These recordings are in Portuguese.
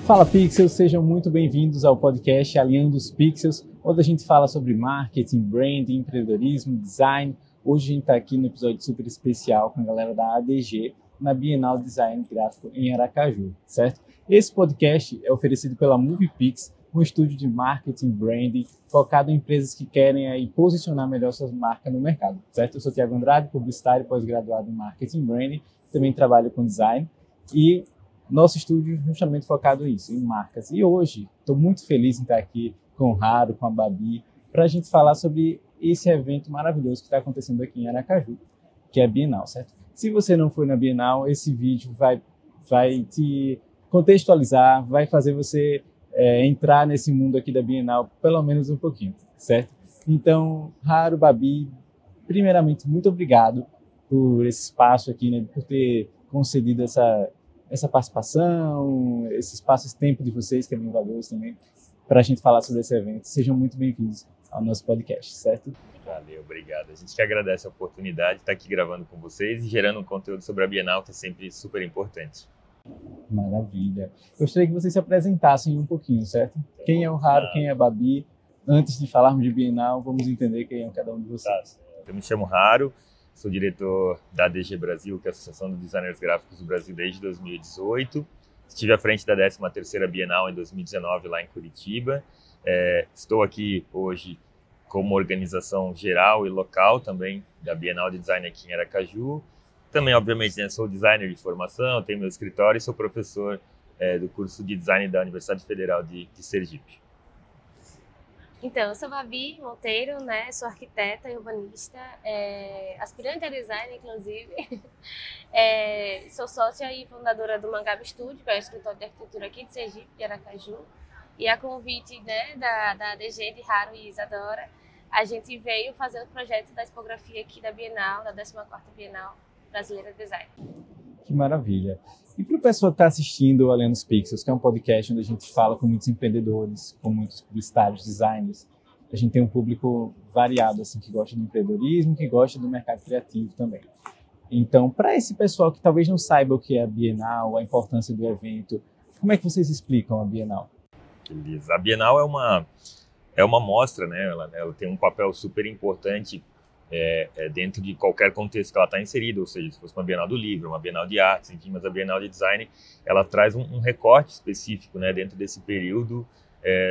Fala Pixels, sejam muito bem-vindos ao podcast Alinhando os Pixels, onde a gente fala sobre marketing, branding, empreendedorismo, design. Hoje a gente está aqui no episódio super especial com a galera da ADG, na Bienal Design Gráfico em Aracaju, certo? Esse podcast é oferecido pela MoviePix, um estúdio de marketing, branding, focado em empresas que querem aí posicionar melhor suas marcas no mercado, certo? Eu sou Thiago Andrade, publicitário, pós-graduado em marketing e branding, também trabalho com design e nosso estúdio justamente focado nisso, em marcas. E hoje estou muito feliz em estar aqui com o Raro, com a Babi, para a gente falar sobre esse evento maravilhoso que está acontecendo aqui em Aracaju, que é a Bienal, certo? Se você não foi na Bienal, esse vídeo vai te contextualizar, vai fazer você entrar nesse mundo aqui da Bienal pelo menos um pouquinho, certo? Então, Raro, Babi, primeiramente, muito obrigado por esse espaço aqui, né, por ter concedido essa participação, esse espaço, esse tempo de vocês, que é bem valioso também, para a gente falar sobre esse evento. Sejam muito bem-vindos ao nosso podcast, certo? Valeu, obrigado. A gente que agradece a oportunidade de estar aqui gravando com vocês e gerando um conteúdo sobre a Bienal, que é sempre super importante. Maravilha. Gostaria que vocês se apresentassem um pouquinho, certo? Quem é o Raro, quem é a Babi? Antes de falarmos de Bienal, vamos entender quem é cada um de vocês. Eu me chamo Raro, sou diretor da ADG Brasil, que é a Associação dos Designers Gráficos do Brasil, desde 2018. Estive à frente da 13ª Bienal em 2019, lá em Curitiba. Estou aqui hoje como organização geral e local também da Bienal de Design aqui em Aracaju. Também, obviamente, né, sou designer de formação, tenho meu escritório e sou professor do curso de design da Universidade Federal de Sergipe. Então, eu sou Babi Monteiro, né? Sou arquiteta e urbanista, aspirante a design, inclusive. Sou sócia e fundadora do Mangaba Studio, que é o escritório de arquitetura aqui de Sergipe, de Aracaju. E a convite, né, da ADG, de Raro e Isadora, a gente veio fazer o projeto da expografia aqui da Bienal, da 14ª Bienal Brasileira de Design. Que maravilha. E para o pessoal que está assistindo o Alinhando os Pixels, que é um podcast onde a gente fala com muitos empreendedores, com muitos publicitários, designers, a gente tem um público variado, assim, que gosta do empreendedorismo, que gosta do mercado criativo também. Então, para esse pessoal que talvez não saiba o que é a Bienal, a importância do evento, como é que vocês explicam a Bienal? Beleza. A Bienal é uma mostra, né? Ela tem um papel super importante dentro de qualquer contexto que ela está inserida, ou seja, se fosse uma Bienal do Livro, uma Bienal de Artes, enfim, mas a Bienal de Design, ela traz um recorte específico, né, dentro desse período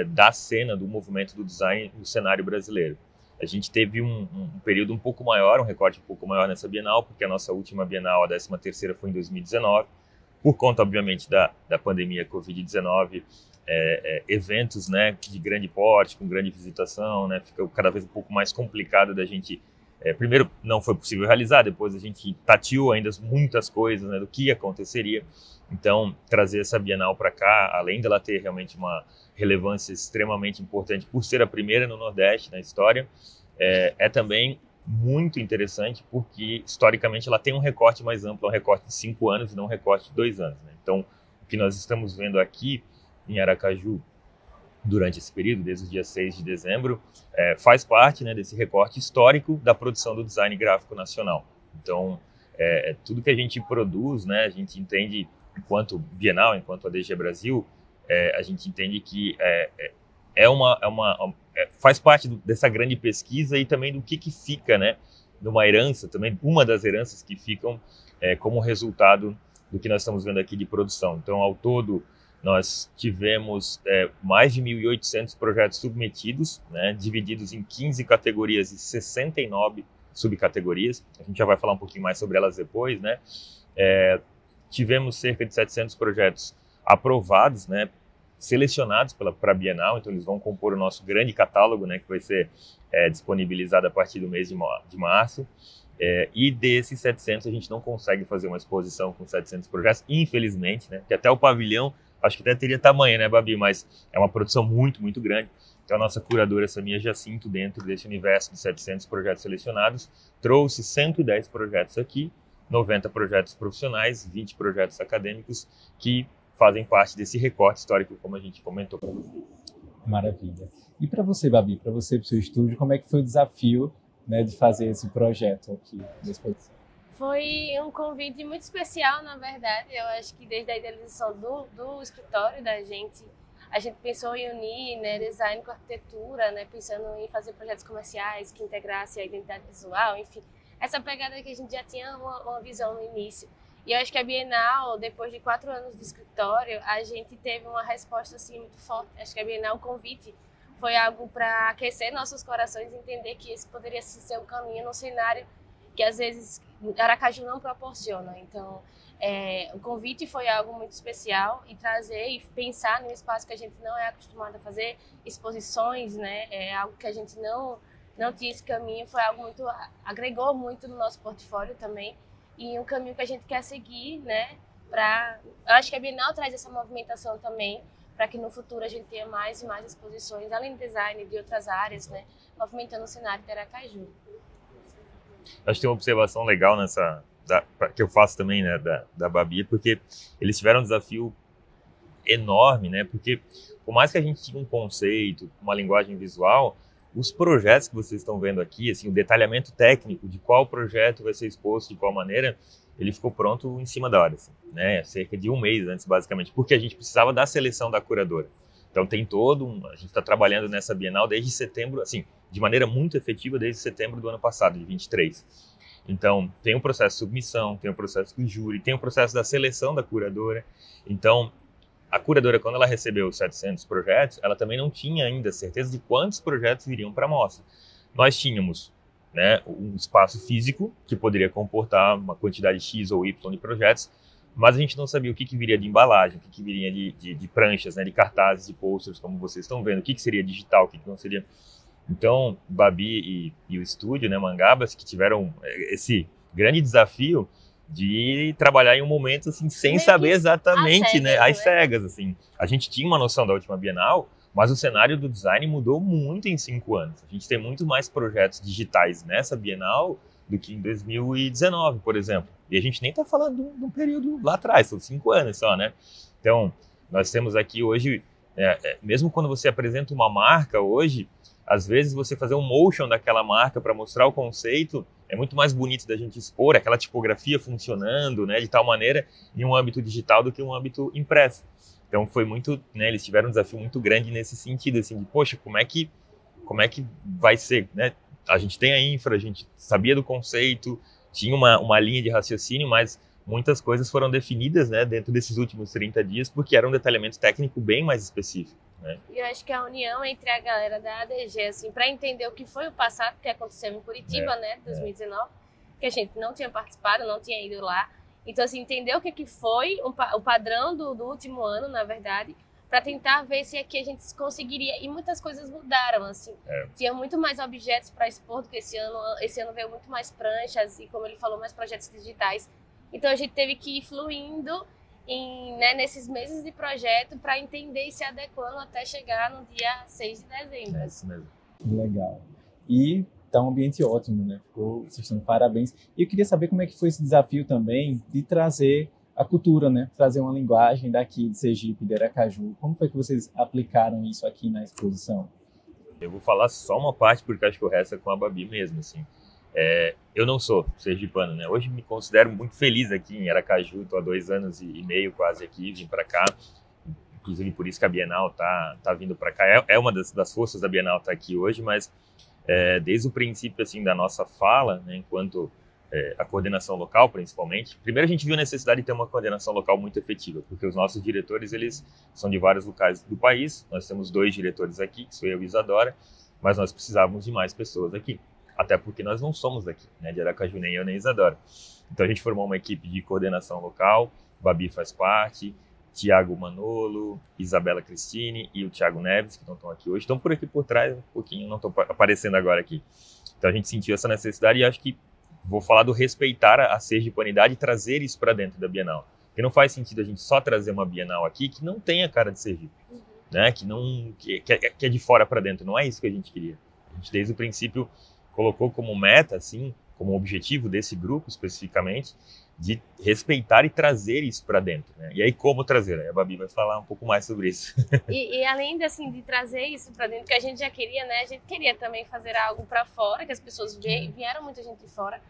da cena, do movimento do design no cenário brasileiro. A gente teve um período um pouco maior, um recorte um pouco maior nessa Bienal, porque a nossa última Bienal, a 13ª, foi em 2019, por conta, obviamente, da pandemia Covid-19, eventos, né, de grande porte, com grande visitação, né, fica cada vez um pouco mais complicado da gente. Primeiro, não foi possível realizar, depois a gente tateou ainda muitas coisas, né, do que aconteceria. Então, trazer essa Bienal para cá, além dela ter realmente uma relevância extremamente importante por ser a primeira no Nordeste na história, é também muito interessante porque, historicamente, ela tem um recorte mais amplo, um recorte de 5 anos e não um recorte de 2 anos. Né? Então, o que nós estamos vendo aqui em Aracaju, durante esse período, desde o dia 6 de dezembro, faz parte, né, desse recorte histórico da produção do design gráfico nacional. Então, tudo que a gente produz, né, a gente entende, enquanto Bienal, enquanto ADG Brasil, a gente entende que faz parte dessa grande pesquisa e também do que fica, né, numa herança, também uma das heranças que ficam como resultado do que nós estamos vendo aqui de produção. Então, ao todo, nós tivemos mais de 1.800 projetos submetidos, né, divididos em 15 categorias e 69 subcategorias. A gente já vai falar um pouquinho mais sobre elas depois, né? Tivemos cerca de 700 projetos aprovados, né, selecionados para a Bienal, então eles vão compor o nosso grande catálogo, né, que vai ser disponibilizado a partir do mês de março. E desses 700 a gente não consegue fazer uma exposição com 700 projetos, infelizmente, né, que até o pavilhão acho que até teria tamanho, né, Babi? Mas é uma produção muito, muito grande. Então, a nossa curadora, Samia Jacinto, dentro desse universo de 700 projetos selecionados, trouxe 110 projetos aqui, 90 projetos profissionais, 20 projetos acadêmicos, que fazem parte desse recorte histórico, como a gente comentou para vocês. Maravilha. E para você, Babi, para você, para o seu estúdio, como é que foi o desafio, né, de fazer esse projeto aqui da exposição? Foi um convite muito especial, na verdade. Eu acho que desde a idealização do escritório da gente, a gente pensou em unir, né, design com arquitetura, né, pensando em fazer projetos comerciais que integrassem a identidade visual, enfim. Essa pegada que a gente já tinha uma visão no início. E eu acho que a Bienal, depois de 4 anos de escritório, a gente teve uma resposta assim, muito forte. Acho que a Bienal, o convite, foi algo para aquecer nossos corações e entender que esse poderia ser um caminho no cenário que às vezes Aracaju não proporciona. Então, o convite foi algo muito especial e trazer e pensar num espaço que a gente não é acostumado a fazer, exposições, né? É algo que a gente não tinha esse caminho, foi algo muito, agregou muito no nosso portfólio também e um caminho que a gente quer seguir, né? Eu acho que a Bienal traz essa movimentação também para que no futuro a gente tenha mais e mais exposições, além do design, de outras áreas, né? Movimentando o cenário de Aracaju. Acho que tem uma observação legal que eu faço também, né, da Babi, porque eles tiveram um desafio enorme, né, porque por mais que a gente tinha um conceito, uma linguagem visual, os projetos que vocês estão vendo aqui, assim, o detalhamento técnico de qual projeto vai ser exposto, de qual maneira, ele ficou pronto em cima da hora, assim, né, cerca de 1 mês antes, basicamente, porque a gente precisava da seleção da curadora. Então tem a gente está trabalhando nessa Bienal desde setembro, assim, de maneira muito efetiva desde setembro do ano passado, de 23. Então, tem o processo de submissão, tem o processo do júri, tem o processo da seleção da curadora. Então, a curadora, quando ela recebeu os 700 projetos, ela também não tinha ainda certeza de quantos projetos viriam para a mostra. Nós tínhamos, né, um espaço físico que poderia comportar uma quantidade X ou Y de projetos, mas a gente não sabia o que viria de embalagem, o que viria de pranchas, né, de cartazes, de posters, como vocês estão vendo, o que seria digital, o que não seria. Então, Babi e o estúdio, né, Mangabas, que tiveram esse grande desafio de trabalhar em um momento assim, sem saber exatamente, às cegas, assim. A gente tinha uma noção da última Bienal, mas o cenário do design mudou muito em 5 anos. A gente tem muito mais projetos digitais nessa Bienal do que em 2019, por exemplo. E a gente nem está falando de um período lá atrás, são 5 anos só, né? Então, nós temos aqui hoje, mesmo quando você apresenta uma marca hoje, às vezes você fazer um motion daquela marca para mostrar o conceito é muito mais bonito da gente expor aquela tipografia funcionando, né, de tal maneira em um âmbito digital do que um âmbito impresso. Então foi muito, né, eles tiveram um desafio muito grande nesse sentido, assim, de poxa, como é que vai ser, né? A gente tem a infra, a gente sabia do conceito, tinha uma linha de raciocínio, mas muitas coisas foram definidas, né, dentro desses últimos 30 dias, porque era um detalhamento técnico bem mais específico. E eu acho que a união entre a galera da ADG, assim, para entender o que foi o passado que aconteceu em Curitiba, né, 2019, que a gente não tinha participado, não tinha ido lá. Então, assim, entender o que foi o padrão do último ano, na verdade, para tentar ver se aqui a gente conseguiria. E muitas coisas mudaram, assim. Tinha muito mais objetos para expor do que esse ano. Esse ano veio muito mais pranchas e, como ele falou, mais projetos digitais. Então, a gente teve que ir fluindo nesses meses de projeto para entender e se adequando até chegar no dia 6 de dezembro. É isso mesmo. Legal. E tá um ambiente ótimo, né? Vocês estão de parabéns. E eu queria saber como é que foi esse desafio também de trazer a cultura, né? Trazer uma linguagem daqui de Sergipe, de Aracaju. Como foi que vocês aplicaram isso aqui na exposição? Eu vou falar só uma parte, porque acho que o resto é com a Babi mesmo, assim. Eu não sou sergipano, né? Hoje me considero muito feliz aqui em Aracaju, estou há 2 anos e meio quase aqui, vim para cá, inclusive por isso que a Bienal tá vindo para cá. É uma das forças da Bienal estar aqui hoje, mas desde o princípio assim da nossa fala, né, enquanto a coordenação local, principalmente, primeiro a gente viu a necessidade de ter uma coordenação local muito efetiva, porque os nossos diretores, eles são de vários locais do país. Nós temos 2 diretores aqui, que sou eu e Isadora, mas nós precisávamos de mais pessoas aqui. Até porque nós não somos daqui, né, de Aracaju, nem eu nem Isadora. Então a gente formou uma equipe de coordenação local, Babi faz parte, Tiago Manolo, Isabela Cristine e o Thiago Neves, que não estão aqui hoje, estão por aqui por trás um pouquinho, não estão aparecendo agora aqui. Então a gente sentiu essa necessidade e acho que vou falar do respeitar a sergipanidade e trazer isso para dentro da Bienal. Porque não faz sentido a gente só trazer uma Bienal aqui que não tem a cara de Sergipe, né, que é de fora para dentro, não é isso que a gente queria. A gente desde o princípio colocou como meta, assim, como objetivo desse grupo especificamente, de respeitar e trazer isso para dentro, né? E aí como trazer? Aí a Babi vai falar um pouco mais sobre isso. E além assim, de trazer isso para dentro, que a gente já queria, né? A gente queria também fazer algo para fora, que as pessoas vieram muita gente de fora.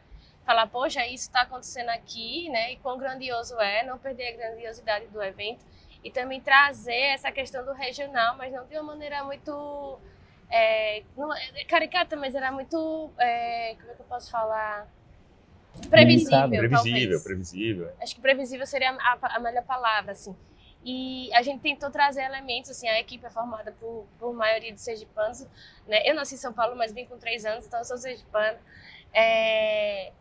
falar, poxa, isso está acontecendo aqui, né? E quão grandioso é, não perder a grandiosidade do evento. E também trazer essa questão do regional, mas não de uma maneira muito caricata, mas era muito, como é que eu posso falar? Previsível. Acho que previsível seria a melhor palavra, assim. E a gente tentou trazer elementos, assim, a equipe é formada por maioria de sergipanos, né? Eu nasci em São Paulo, mas vim com 3 anos, então eu sou sergipana.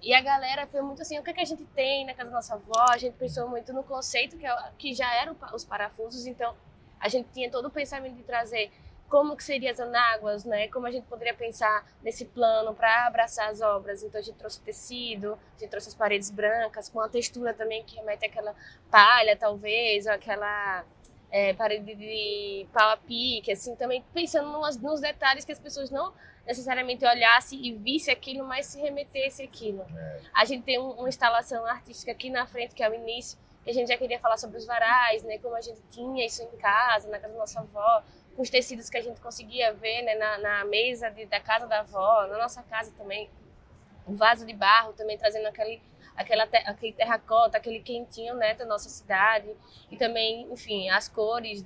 E a galera foi muito assim, o que é que a gente tem na casa da nossa avó? A gente pensou muito no conceito que já eram os parafusos, então a gente tinha todo o pensamento de trazer como que seriam as anáguas, né? Como a gente poderia pensar nesse plano para abraçar as obras. Então a gente trouxe tecido, a gente trouxe as paredes brancas, com a textura também que remete àquela palha, talvez, ou aquela parede de pau a pique, assim, também pensando nos detalhes que as pessoas não necessariamente olhassem e vissem aquilo, mas se remetesse àquilo. A gente tem uma instalação artística aqui na frente, que é o início, que a gente já queria falar sobre os varais, né? Como a gente tinha isso em casa, na casa da nossa avó, com os tecidos que a gente conseguia ver, né, na mesa da casa da avó, na nossa casa também, o vaso de barro também trazendo aquele terracota, aquele quentinho, né, da nossa cidade, e também, enfim, as cores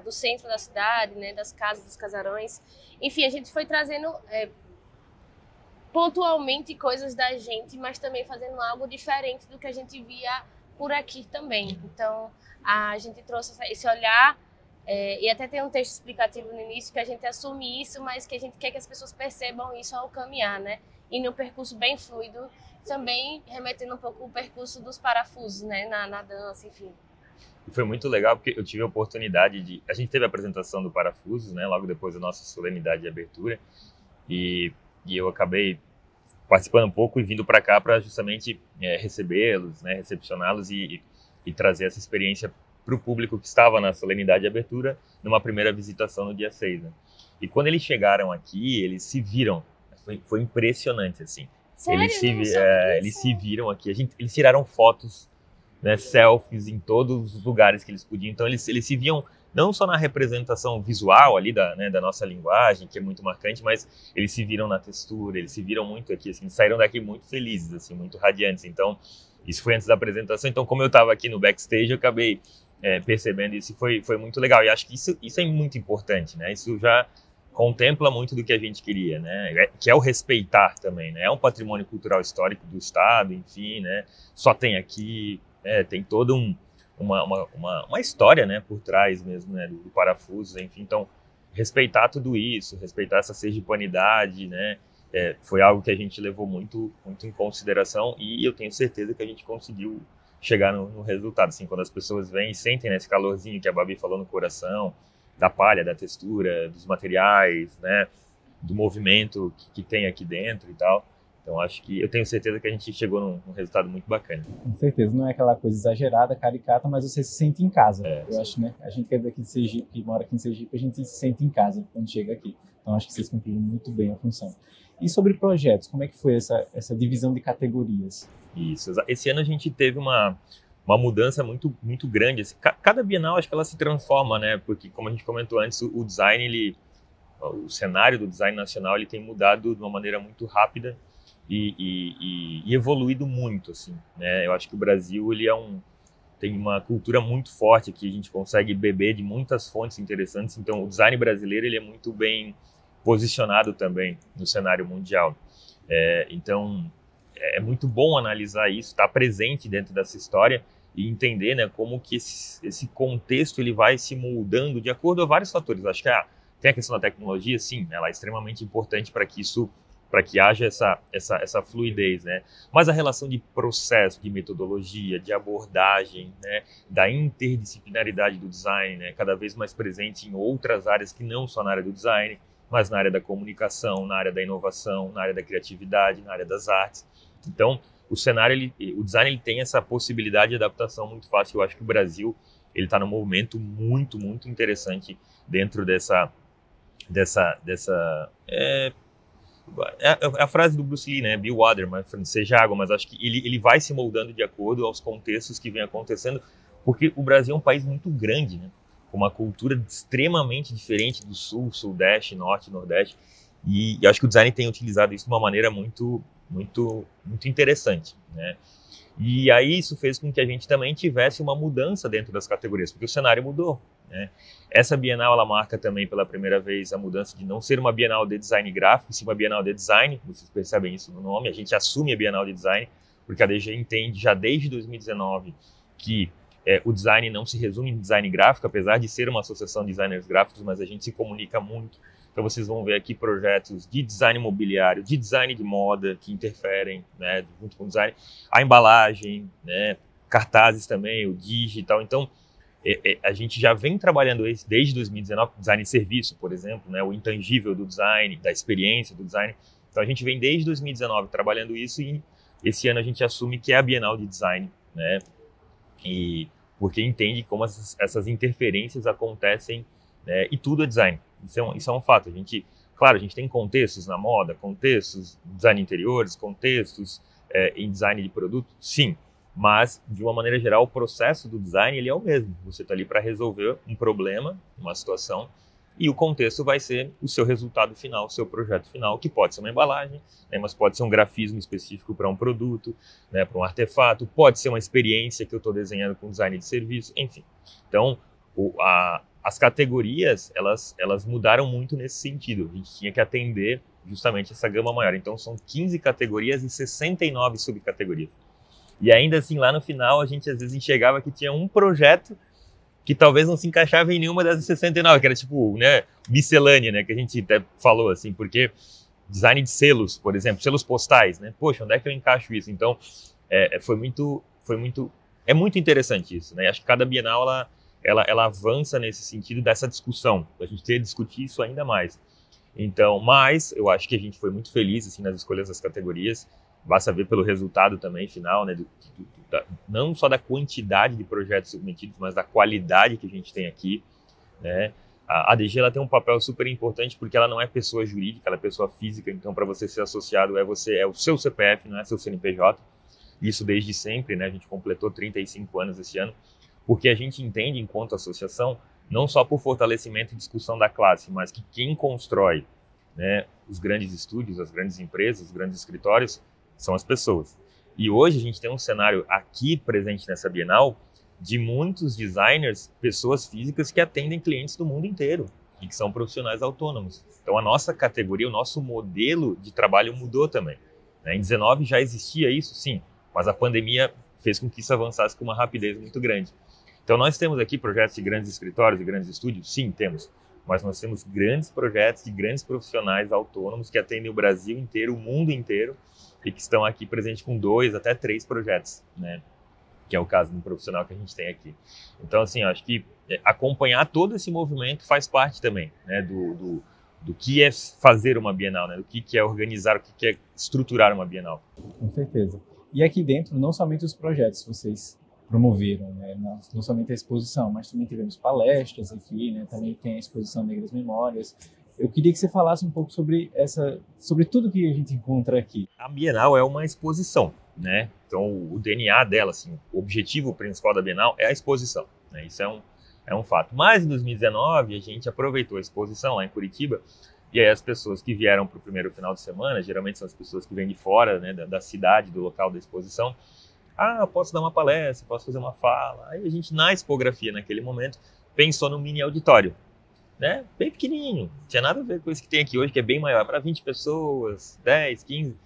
do centro da cidade, né, das casas, dos casarões. Enfim, a gente foi trazendo pontualmente coisas da gente, mas também fazendo algo diferente do que a gente via por aqui também. Então, a gente trouxe esse olhar. E até tem um texto explicativo no início que a gente assume isso, mas que a gente quer que as pessoas percebam isso ao caminhar, né? E num percurso bem fluido, também remetendo um pouco o percurso dos parafusos, né? Na dança, enfim. E foi muito legal porque eu tive a oportunidade de... A gente teve a apresentação do Parafusos, né? Logo depois da nossa solenidade de abertura. E eu acabei participando um pouco e vindo para cá para justamente recebê-los, né? Recepcioná-los e trazer essa experiência para o público que estava na solenidade de abertura, numa primeira visitação no dia 6, né? E quando eles chegaram aqui, eles se viram. Foi impressionante, assim. Sério? Eles se viram aqui. Eles tiraram fotos, né, selfies em todos os lugares que eles podiam. Então, eles se viam não só na representação visual ali da nossa linguagem, que é muito marcante, mas eles se viram na textura, eles se viram muito aqui, assim, saíram daqui muito felizes, assim, muito radiantes. Então, isso foi antes da apresentação. Então, como eu estava aqui no backstage, eu acabei percebendo isso, e foi muito legal. E acho que isso é muito importante, né? Isso já contempla muito do que a gente queria, né? Que é o respeitar também, né? É um patrimônio cultural histórico do Estado, enfim, né? Só tem aqui, tem toda uma história, né? Por trás mesmo, né? Do parafuso, enfim. Então, respeitar tudo isso, respeitar essa sergipanidade, né? Foi algo que a gente levou muito, muito em consideração, e eu tenho certeza que a gente conseguiu chegar no resultado, assim, quando as pessoas vêm e sentem, né, esse calorzinho que a Babi falou no coração, da palha, da textura, dos materiais, né, do movimento que tem aqui dentro e tal. Então, eu tenho certeza que a gente chegou num resultado muito bacana. Com certeza, não é aquela coisa exagerada, caricata, mas você se sente em casa. Eu acho, né? A gente que é daqui de Sergipe, que mora aqui em Sergipe, a gente se sente em casa quando chega aqui. Então, acho que vocês cumpriram muito bem a função. E sobre projetos, como é que foi essa divisão de categorias? Isso, esse ano a gente teve uma mudança muito, muito grande. Cada Bienal, acho que ela se transforma, né? Porque, como a gente comentou antes, o design, o cenário do design nacional, ele tem mudado de uma maneira muito rápida e evoluído muito, assim, né? Eu acho que o Brasil, ele tem uma cultura muito forte aqui, a gente consegue beber de muitas fontes interessantes. Então, o design brasileiro, ele é muito bem posicionado também no cenário mundial. Então, é muito bom analisar isso, estar presente dentro dessa história e entender, né, como que esse contexto ele vai se moldando de acordo a vários fatores. Acho que tem a questão da tecnologia, sim, ela é extremamente importante para que haja essa fluidez, né? Mas a relação de processo, de metodologia, de abordagem, né, da interdisciplinaridade do design, né, cada vez mais presente em outras áreas que não só na área do design, mas na área da comunicação, na área da inovação, na área da criatividade, na área das artes. Então, o design ele tem essa possibilidade de adaptação muito fácil. Eu acho que o Brasil ele está num movimento muito, muito interessante dentro dessa a frase do Bruce Lee, né? Be water, seja água, mas acho que ele vai se moldando de acordo aos contextos que vem acontecendo, porque o Brasil é um país muito grande, né? Com uma cultura extremamente diferente do Sul, Sudeste, Norte, Nordeste. E eu acho que o design tem utilizado isso de uma maneira muito interessante, né? E aí isso fez com que a gente também tivesse uma mudança dentro das categorias, porque o cenário mudou, né? Essa Bienal, ela marca também pela primeira vez a mudança de não ser uma Bienal de design gráfico, sim uma Bienal de design. Vocês percebem isso no nome, a gente assume a Bienal de design, porque a DG entende já desde 2019 que o design não se resume em design gráfico, apesar de ser uma associação de designers gráficos, mas a gente se comunica muito. Então vocês vão ver aqui projetos de design imobiliário, de design de moda, que interferem, né, junto com o design, a embalagem, né, cartazes também, o digital. Então a gente já vem trabalhando isso desde 2019, design de serviço, por exemplo, né, o intangível do design, da experiência do design. Então a gente vem desde 2019 trabalhando isso e esse ano a gente assume que é a Bienal de Design, né, e porque entende como essas interferências acontecem, né, e tudo é design. Isso é um fato. Claro, a gente tem contextos na moda, contextos em design de interiores, contextos em design de produto, sim. Mas, de uma maneira geral, o processo do design ele é o mesmo. Você está ali para resolver um problema, uma situação, e o contexto vai ser o seu resultado final, o seu projeto final, que pode ser uma embalagem, né, mas pode ser um grafismo específico para um produto, né, para um artefato, pode ser uma experiência que eu estou desenhando com design de serviço, enfim. Então, as categorias, elas mudaram muito nesse sentido. A gente tinha que atender justamente essa gama maior. Então, são 15 categorias e 69 subcategorias. E ainda assim, lá no final, a gente às vezes enxergava que tinha um projeto que talvez não se encaixava em nenhuma das 69, que era tipo, né, miscelânea, né, que a gente até falou assim, porque design de selos, por exemplo, selos postais, né, poxa, onde é que eu encaixo isso? Então, é muito interessante isso, né, acho que cada Bienal, ela avança nesse sentido dessa discussão, a gente ter que discutir isso ainda mais. Então, mas eu acho que a gente foi muito feliz, assim, nas escolhas das categorias, basta ver pelo resultado também final, né, não só da quantidade de projetos submetidos, mas da qualidade que a gente tem aqui, né. A DG ela tem um papel super importante porque ela não é pessoa jurídica, ela é pessoa física, então para você ser associado é o seu CPF, não é seu CNPJ, isso desde sempre, né, a gente completou 35 anos esse ano, porque a gente entende enquanto associação, não só por fortalecimento e discussão da classe, mas que quem constrói, né, os grandes estúdios, as grandes empresas, os grandes escritórios, são as pessoas. E hoje a gente tem um cenário aqui presente nessa Bienal de muitos designers, pessoas físicas que atendem clientes do mundo inteiro e que são profissionais autônomos. Então a nossa categoria, o nosso modelo de trabalho mudou também, né? Em 19 já existia isso, sim, mas a pandemia fez com que isso avançasse com uma rapidez muito grande. Então nós temos aqui projetos de grandes escritórios e grandes estúdios, sim, temos, mas nós temos grandes projetos de grandes profissionais autônomos que atendem o Brasil inteiro, o mundo inteiro, e que estão aqui presentes com 2 até 3 projetos, né? Que é o caso do profissional que a gente tem aqui. Então, assim, eu acho que acompanhar todo esse movimento faz parte também, né? Do que é fazer uma Bienal, né? Do que é organizar, o que é estruturar uma Bienal. Com certeza. E aqui dentro, não somente os projetos vocês promoveram, né? Não somente a exposição, mas também tivemos palestras aqui, né? Também tem a exposição Negras Memórias. Eu queria que você falasse um pouco sobre tudo que a gente encontra aqui. A Bienal é uma exposição, né? Então, o DNA dela, assim, o objetivo principal da Bienal é a exposição, né? Isso é um fato. Mas em 2019, a gente aproveitou a exposição lá em Curitiba, e aí as pessoas que vieram para o primeiro final de semana, geralmente são as pessoas que vêm de fora, né, da cidade, do local da exposição. Ah, posso dar uma palestra, posso fazer uma fala. Aí a gente, na expografia, naquele momento, pensou num mini auditório, né? Bem pequenininho, não tinha nada a ver com isso que tem aqui hoje, que é bem maior, para 20 pessoas, 10, 15.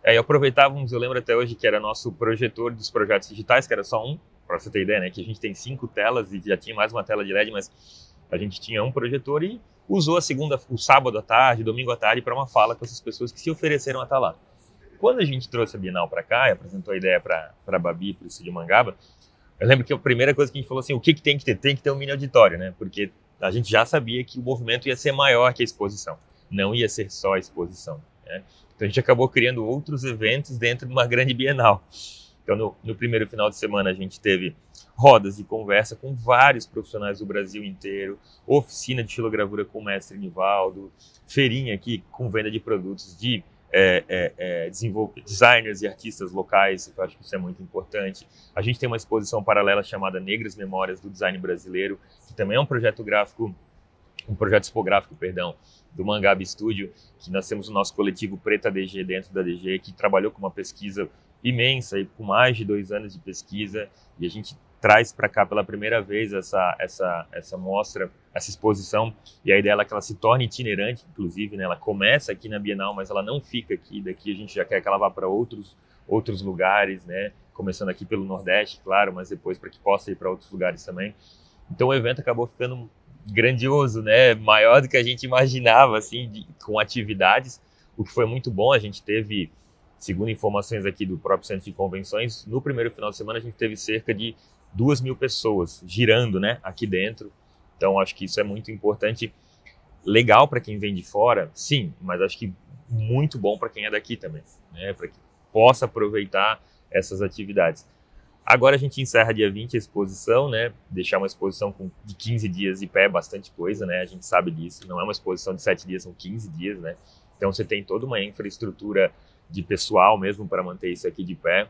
Aí aproveitávamos, eu lembro até hoje que era nosso projetor dos projetos digitais, que era só um, para você ter ideia, né? Que a gente tem 5 telas e já tinha mais uma tela de LED, mas a gente tinha um projetor e usou o sábado à tarde, domingo à tarde, para uma fala com essas pessoas que se ofereceram a estar lá. Quando a gente trouxe a Bienal para cá e apresentou a ideia para a Babi e para o Estúdio Mangaba, eu lembro que a primeira coisa que a gente falou assim, o que tem que ter? Tem que ter um mini auditório, né? Porque a gente já sabia que o movimento ia ser maior que a exposição, não ia ser só a exposição, né? Então a gente acabou criando outros eventos dentro de uma grande Bienal. Então no primeiro final de semana a gente teve rodas de conversa com vários profissionais do Brasil inteiro, oficina de xilogravura com o mestre Nivaldo, feirinha aqui com venda de produtos de designers e artistas locais, eu acho que isso é muito importante. A gente tem uma exposição paralela chamada Negras Memórias do Design Brasileiro, que também é um projeto tipográfico, do Mangabe Studio, que nós temos o nosso coletivo Preta DG dentro da DG, que trabalhou com uma pesquisa imensa, e com mais de 2 anos de pesquisa, e a gente traz para cá pela primeira vez essa mostra, essa exposição, e a ideia é que ela se torne itinerante, inclusive, né? Ela começa aqui na Bienal, mas ela não fica aqui, daqui a gente já quer que ela vá para outros lugares, né? Começando aqui pelo Nordeste, claro, mas depois para que possa ir para outros lugares também. Então o evento acabou ficando grandioso, né? Maior do que a gente imaginava, assim, com atividades, o que foi muito bom. A gente teve, segundo informações aqui do próprio Centro de Convenções, no primeiro final de semana a gente teve cerca de 2.000 pessoas girando, né, aqui dentro. Então acho que isso é muito importante, legal para quem vem de fora, sim, mas acho que muito bom para quem é daqui também, né, para que possa aproveitar essas atividades. Agora a gente encerra dia 20 a exposição, né? Deixar uma exposição de 15 dias de pé é bastante coisa, né? A gente sabe disso, não é uma exposição de 7 dias, são 15 dias, né? Então você tem toda uma infraestrutura de pessoal mesmo para manter isso aqui de pé.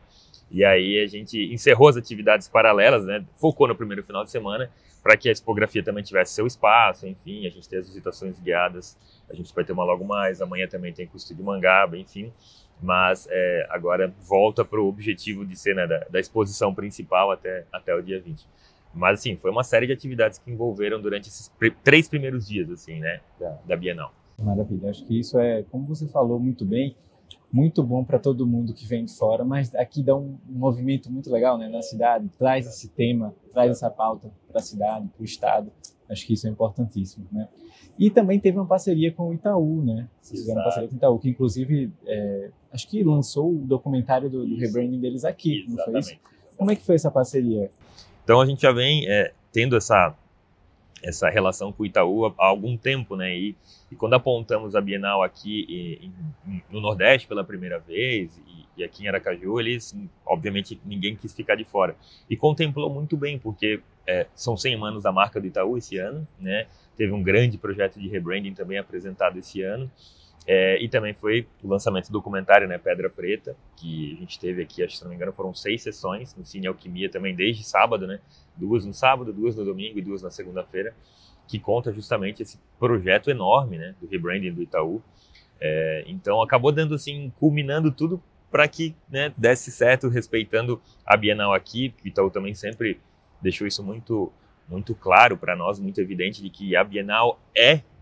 E aí a gente encerrou as atividades paralelas, né? Focou no primeiro final de semana para que a expografia também tivesse seu espaço, enfim, a gente tem as visitações guiadas, a gente vai ter uma logo mais, amanhã também tem custo de Mangaba, enfim. Mas agora volta para o objetivo de ser, né, da exposição principal até o dia 20. Mas assim, foi uma série de atividades que envolveram durante esses 3 primeiros dias, assim, né, da Bienal. Maravilha, acho que isso é, como você falou muito bem, muito bom para todo mundo que vem de fora, mas aqui dá um movimento muito legal, né, na cidade, traz esse tema, traz essa pauta para a cidade, para o estado. Acho que isso é importantíssimo, né? E também teve uma parceria com o Itaú, né? Vocês fizeram uma parceria com o Itaú, que inclusive acho que lançou o documentário do rebranding deles aqui, não foi isso? Como é que foi essa parceria? Então a gente já vem tendo essa relação com o Itaú há algum tempo, né? E quando apontamos a Bienal aqui no Nordeste pela primeira vez e aqui em Aracaju, eles, obviamente, ninguém quis ficar de fora. E contemplou muito bem, porque são 100 anos da marca do Itaú esse ano, né? Teve um grande projeto de rebranding também apresentado esse ano. E também foi o lançamento do documentário, né, Pedra Preta, que a gente teve aqui, acho que se não me engano, foram 6 sessões no Cine Alquimia também, desde sábado, né? 2 no sábado, 2 no domingo e 2 na segunda-feira, que conta justamente esse projeto enorme, né, do rebranding do Itaú. Então acabou dando assim, culminando tudo para que, né, desse certo, respeitando a Bienal aqui, porque o Itaú também sempre deixou isso muito claro para nós, muito evidente, de que a Bienal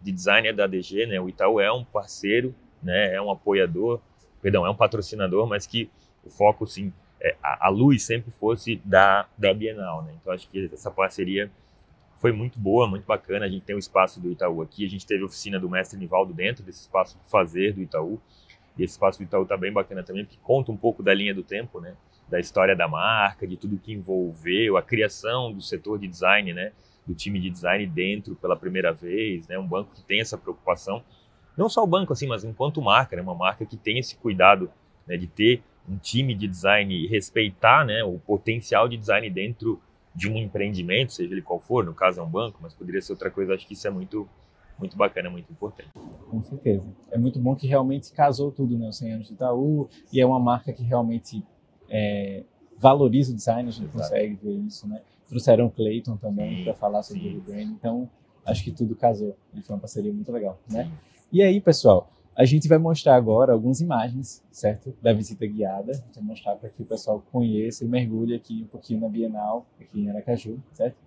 de design da DG, né? O Itaú é um parceiro, né? É um apoiador, perdão, é um patrocinador, mas que o foco, sim, a luz sempre fosse da Bienal, né? Então acho que essa parceria foi muito boa, muito bacana. A gente tem o espaço do Itaú aqui, a gente teve a oficina do mestre Nivaldo dentro desse espaço do fazer do Itaú, e esse espaço do Itaú tá bem bacana também, porque conta um pouco da linha do tempo, né? Da história da marca, de tudo que envolveu a criação do setor de design, né? Do time de design dentro pela primeira vez, né? Um banco que tem essa preocupação, não só o banco assim, mas enquanto marca, né? Uma marca que tem esse cuidado, né? De ter um time de design e respeitar, né? O potencial de design dentro de um empreendimento, seja ele qual for, no caso é um banco, mas poderia ser outra coisa. Acho que isso é muito bacana, muito importante. Com certeza. É muito bom que realmente casou tudo, né? Os 100 anos do Itaú, e é uma marca que realmente valoriza o design, a gente consegue ver isso, né? Trouxeram o Clayton também para falar sobre o rebranding, então acho que tudo casou, e foi uma parceria muito legal, né? E aí, pessoal, a gente vai mostrar agora algumas imagens, certo? Da visita guiada, a gente vai mostrar para que o pessoal conheça e mergulhe aqui um pouquinho na Bienal, aqui em Aracaju, certo?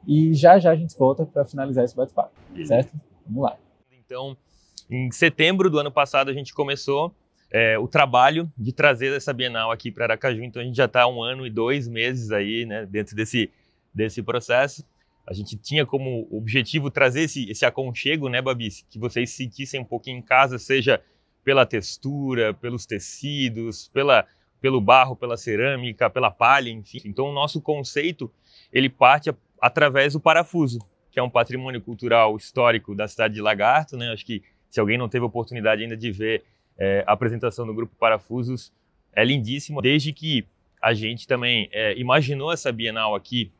E já a gente volta para finalizar esse bate-papo, certo? Vamos lá. Então, em setembro do ano passado, a gente começou o trabalho de trazer essa Bienal aqui para Aracaju. Então a gente já está há 1 ano e 2 meses aí, né, dentro desse processo. A gente tinha como objetivo trazer esse aconchego, né, Babi, que vocês sentissem um pouquinho em casa, seja pela textura, pelos tecidos, pelo barro, pela cerâmica, pela palha, enfim. Então o nosso conceito, ele parte através do parafuso, que é um patrimônio cultural histórico da cidade de Lagarto, né? Acho que se alguém não teve a oportunidade ainda de ver a apresentação do Grupo Parafusos, é lindíssimo. Desde que a gente também imaginou essa Bienal aqui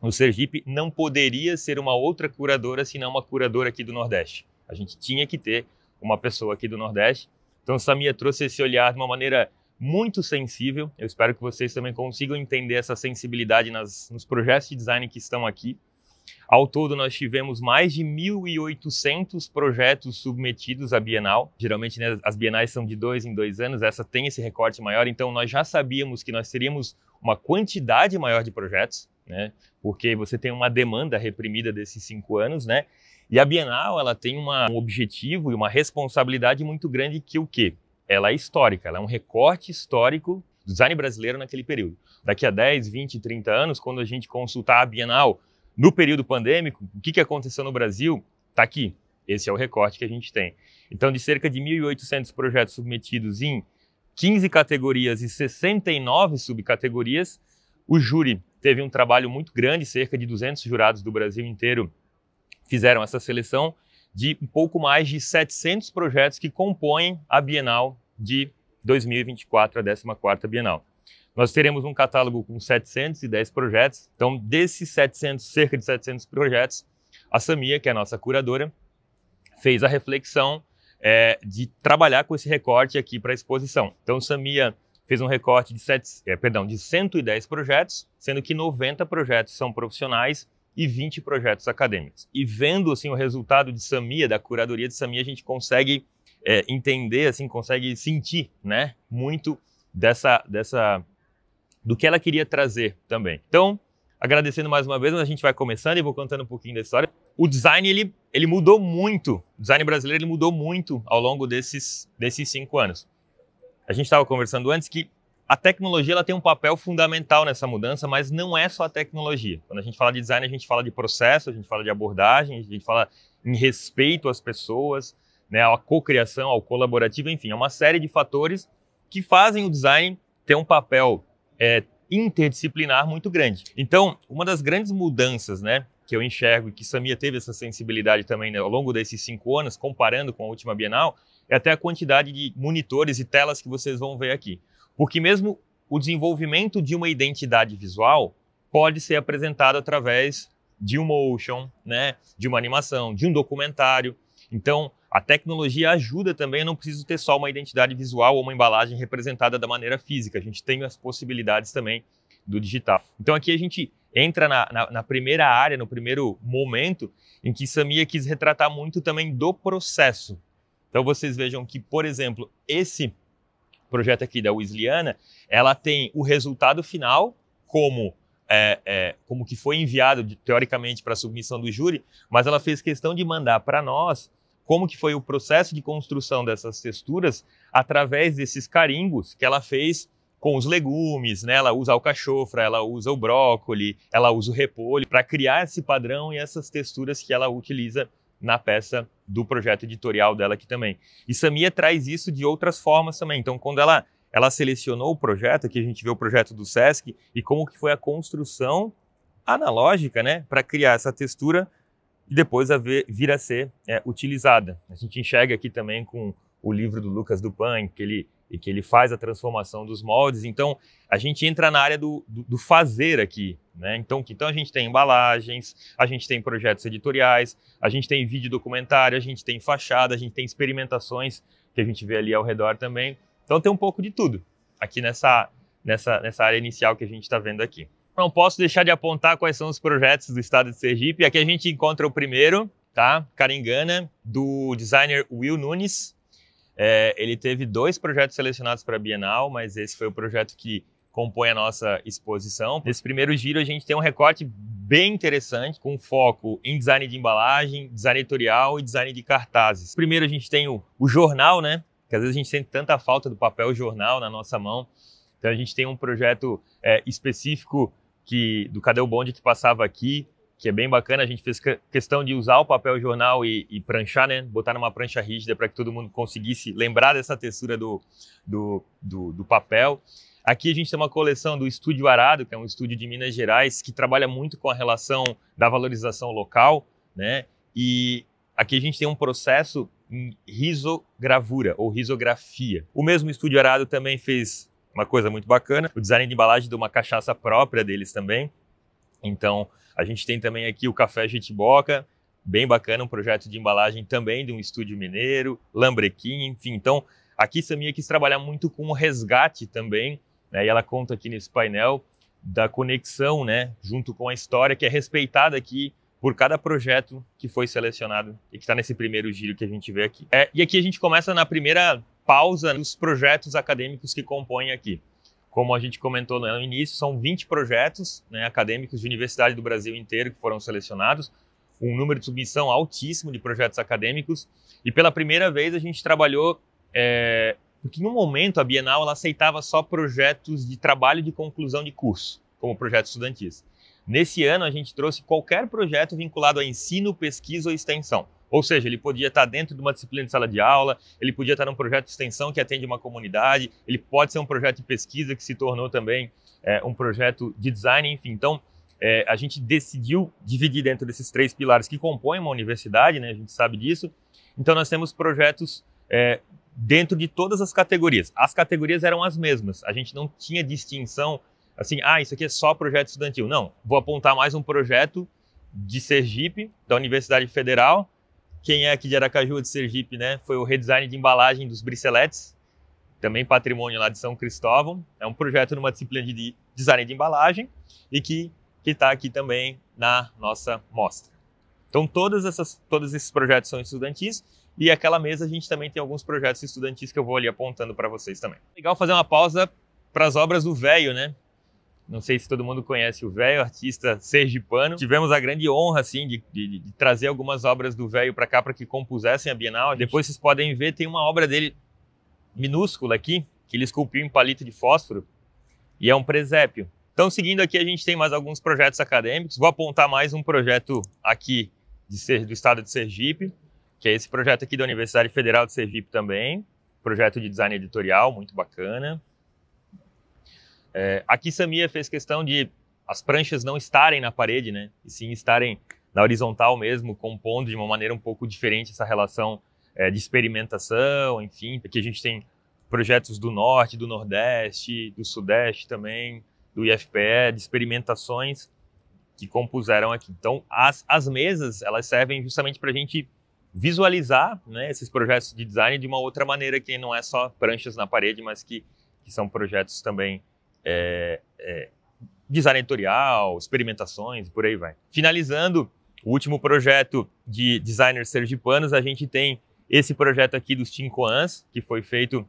no Sergipe, não poderia ser uma outra curadora senão uma curadora aqui do Nordeste. A gente tinha que ter uma pessoa aqui do Nordeste. Então Samia trouxe esse olhar de uma maneira muito sensível. Eu espero que vocês também consigam entender essa sensibilidade nos projetos de design que estão aqui. Ao todo, nós tivemos mais de 1.800 projetos submetidos à Bienal. Geralmente, né, as bienais são de 2 em 2 anos, essa tem esse recorte maior, então nós já sabíamos que nós teríamos uma quantidade maior de projetos, né, porque você tem uma demanda reprimida desses 5 anos, né, e a Bienal ela tem um objetivo e uma responsabilidade muito grande que o quê? Ela é histórica, ela é um recorte histórico do design brasileiro naquele período. Daqui a 10, 20, 30 anos, quando a gente consultar a Bienal no período pandêmico, o que aconteceu no Brasil? Está aqui. Esse é o recorte que a gente tem. Então, de cerca de 1.800 projetos submetidos em 15 categorias e 69 subcategorias, o júri teve um trabalho muito grande, cerca de 200 jurados do Brasil inteiro fizeram essa seleção de um pouco mais de 700 projetos que compõem a Bienal de 2024, a 14ª Bienal. Nós teremos um catálogo com 710 projetos, então desses 700, cerca de 700 projetos, a Samia, que é a nossa curadora, fez a reflexão de trabalhar com esse recorte aqui para a exposição. Então, Samia fez um recorte de 110 projetos, sendo que 90 projetos são profissionais e 20 projetos acadêmicos. E vendo assim, o resultado de Samia, da curadoria de Samia, a gente consegue entender, assim, consegue sentir, né, muito do que ela queria trazer também. Então, agradecendo mais uma vez, a gente vai começando e vou contando um pouquinho da história. O design, ele mudou muito, o design brasileiro ele mudou muito ao longo desses 5 anos. A gente estava conversando antes que a tecnologia ela tem um papel fundamental nessa mudança, mas não é só a tecnologia. Quando a gente fala de design, a gente fala de processo, a gente fala de abordagem, a gente fala em respeito às pessoas, né, à cocriação, ao colaborativo, enfim, é uma série de fatores que fazem o design ter um papel interdisciplinar muito grande. Então, uma das grandes mudanças, né, que eu enxergo e que Samia teve essa sensibilidade também, né, ao longo desses 5 anos, comparando com a última Bienal, é até a quantidade de monitores e telas que vocês vão ver aqui. Porque mesmo o desenvolvimento de uma identidade visual pode ser apresentado através de um motion, né, de uma animação, de um documentário. Então, a tecnologia ajuda também, eu não preciso ter só uma identidade visual ou uma embalagem representada da maneira física, a gente tem as possibilidades também do digital. Então aqui a gente entra na primeira área, no primeiro momento, em que Samia quis retratar muito também do processo. Então vocês vejam que, por exemplo, esse projeto aqui da Wesleyana, ela tem o resultado final como que foi enviado, teoricamente, para a submissão do júri, mas ela fez questão de mandar para nós como que foi o processo de construção dessas texturas através desses carimbos que ela fez com os legumes, né? Ela usa a alcachofra, ela usa o brócoli, ela usa o repolho para criar esse padrão e essas texturas que ela utiliza na peça do projeto editorial dela aqui também. E Samia traz isso de outras formas também. Então, quando ela selecionou o projeto, aqui a gente vê o projeto do Sesc e como que foi a construção analógica, né? Para criar essa textura e depois vir a ser utilizada. A gente enxerga aqui também com o livro do Lucas Dupan, que ele faz a transformação dos moldes. Então, a gente entra na área do fazer aqui, né? Então a gente tem embalagens, a gente tem projetos editoriais, a gente tem vídeo documentário, a gente tem fachada, a gente tem experimentações que a gente vê ali ao redor também. Então, tem um pouco de tudo aqui nessa área inicial que a gente está vendo aqui. Não posso deixar de apontar quais são os projetos do estado de Sergipe. Aqui a gente encontra o primeiro, tá? Caringana, do designer Will Nunes. Ele teve 2 projetos selecionados para a Bienal, mas esse foi o projeto que compõe a nossa exposição. Nesse primeiro giro a gente tem um recorte bem interessante, com foco em design de embalagem, design editorial e design de cartazes. Primeiro a gente tem o jornal, né? Que às vezes a gente sente tanta falta do papel jornal na nossa mão. Então a gente tem um projeto específico do Cadê o Bonde que passava aqui, que é bem bacana. A gente fez questão de usar o papel jornal e pranchar, né? Botar numa prancha rígida para que todo mundo conseguisse lembrar dessa textura do papel. Aqui a gente tem uma coleção do Estúdio Arado, que é um estúdio de Minas Gerais, que trabalha muito com a relação da valorização local, né? E aqui a gente tem um processo em risogravura ou risografia. O mesmo Estúdio Arado também fez uma coisa muito bacana, o design de embalagem de uma cachaça própria deles também. Então, a gente tem também aqui o Café Jetiboca, bem bacana, um projeto de embalagem também de um estúdio mineiro, Lambrequim, enfim. Então, aqui Samia quis trabalhar muito com o resgate também, né? E ela conta aqui nesse painel da conexão, né, junto com a história, que é respeitada aqui por cada projeto que foi selecionado e que está nesse primeiro giro que a gente vê aqui. E aqui a gente começa na primeira pausa dos projetos acadêmicos que compõem aqui. Como a gente comentou no início, são 20 projetos, né, acadêmicos de universidade do Brasil inteiro que foram selecionados, um número de submissão altíssimo de projetos acadêmicos, e pela primeira vez a gente trabalhou, porque no momento a Bienal ela aceitava só projetos de trabalho de conclusão de curso, como projetos estudantis. Nesse ano, a gente trouxe qualquer projeto vinculado a ensino, pesquisa ou extensão. Ou seja, ele podia estar dentro de uma disciplina de sala de aula, ele podia estar num projeto de extensão que atende uma comunidade, ele pode ser um projeto de pesquisa que se tornou também um projeto de design, enfim. Então, a gente decidiu dividir dentro desses 3 pilares que compõem uma universidade, né? A gente sabe disso. Então, nós temos projetos dentro de todas as categorias. As categorias eram as mesmas, a gente não tinha distinção assim, isso aqui é só projeto estudantil. Não, vou apontar mais um projeto de Sergipe, da Universidade Federal. Quem é aqui de Aracaju, de Sergipe, né? Foi o redesign de embalagem dos briceletes, também patrimônio lá de São Cristóvão. É um projeto numa disciplina de design de embalagem e que está aqui também na nossa mostra. Então, todos esses projetos são estudantis e aquela mesa a gente também tem alguns projetos estudantis que eu vou ali apontando para vocês também. Legal fazer uma pausa para as obras do Velho, né? Não sei se todo mundo conhece o Velho, artista sergipano. Tivemos a grande honra, assim, de trazer algumas obras do Velho para cá para que compusessem a Bienal. Depois vocês podem ver, tem uma obra dele minúscula aqui, que ele esculpiu em palito de fósforo, e é um presépio. Então, seguindo aqui, a gente tem mais alguns projetos acadêmicos. Vou apontar mais um projeto aqui do estado de Sergipe, que é esse projeto aqui da Universidade Federal de Sergipe também. Projeto de design editorial, muito bacana. Aqui Samia fez questão de as pranchas não estarem na parede, né? E sim estarem na horizontal mesmo, compondo de uma maneira um pouco diferente essa relação de experimentação, enfim. Aqui a gente tem projetos do Norte, do Nordeste, do Sudeste também, do IFPE, de experimentações que compuseram aqui. Então, as mesas, elas servem justamente para a gente visualizar, né, esses projetos de design de uma outra maneira, que não é só pranchas na parede, mas que são projetos também design editorial, experimentações, por aí vai. Finalizando o último projeto de designers sergipanos, a gente tem esse projeto aqui dos Tincoãs, que foi feito